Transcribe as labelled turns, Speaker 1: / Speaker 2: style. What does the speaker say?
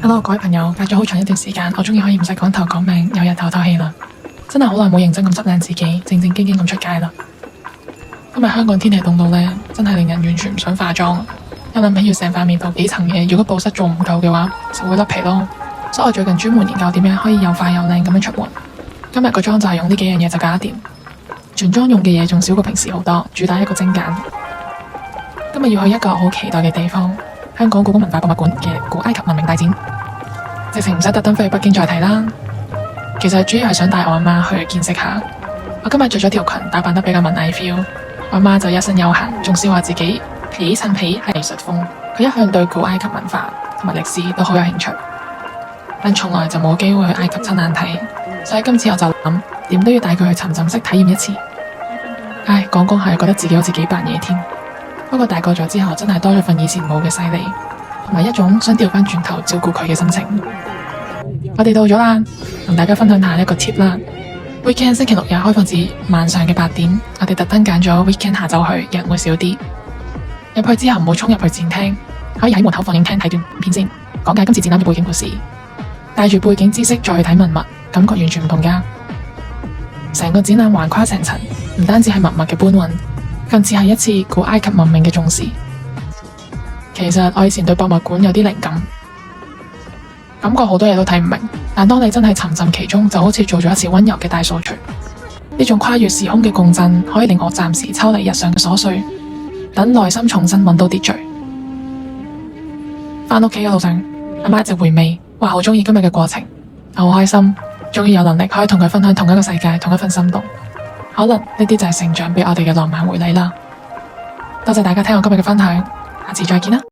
Speaker 1: Hello，各位朋友，隔咗好長一段時間，我終於可以唔使趕頭趕命，有日唞唞氣啦。真係好耐冇認真咁執靚自己，正正經經咁出街啦。今日香港天氣凍到呢，真係令人完全唔想化妝。一諗起要成塊面塗幾層嘢，如果保濕做唔夠嘅話，就會甩皮咯。所以我最近專門研究點樣可以又快又靚咁樣出門。今日個妝就係用呢幾樣嘢就搞掂，全妝用嘅嘢仲少過平時好多，主打一個精簡。今日要去一個好期待嘅地方，香港故宮文化博物館嘅古埃及文明大展。直情唔使特登飛去北京再睇啦。其實主要係想帶我阿媽去見識下。我今日着咗條裙，打扮得比較文藝 feel。我阿媽就一身休閒，仲笑話自己皮襯皮係藝術風。佢一向對古埃及文化同埋歷史都好有興趣，但從來就冇機會去埃及親眼睇。所以今次我就諗，點都要帶佢去沉浸式體驗一次。唉，講講下又覺得自己好似幾扮嘢添。不過大個咗之後，真係多咗份以前冇嘅犀利，同埋一種想調翻轉頭照顧佢嘅心情。我哋到咗啦，同大家分享下一個 tip 啦。Weekend 星期六日開放至晚上嘅8點，我哋特登揀咗 Weekend 下晝去，人會少啲。入去之後唔好衝入去展廳，可以喺門口放映廳睇段片先，講解今次展覽嘅背景故事。帶住背景知識再去睇文物，感覺完全唔同㗎。成個展覽橫跨成層，唔單止係文物嘅搬運，更似係一次古埃及文明嘅重視。其實我以前對博物館有啲靈感，感覺好多嘢都睇唔明，但當你真係沉浸其中，就好似做咗一次溫柔嘅大掃除。呢種跨越時空嘅共振，可以令我暫時抽離日常嘅瑣碎，等內心重新揾到秩序。返屋企嘅路上，阿媽一直回味，話好鍾意今日嘅過程，我好開心，終於有能力可以同佢分享同一個世界，同一份心動。可能呢啲就係成長俾我哋嘅浪漫回禮啦。多謝大家聽我今日嘅分享，下次再見啦。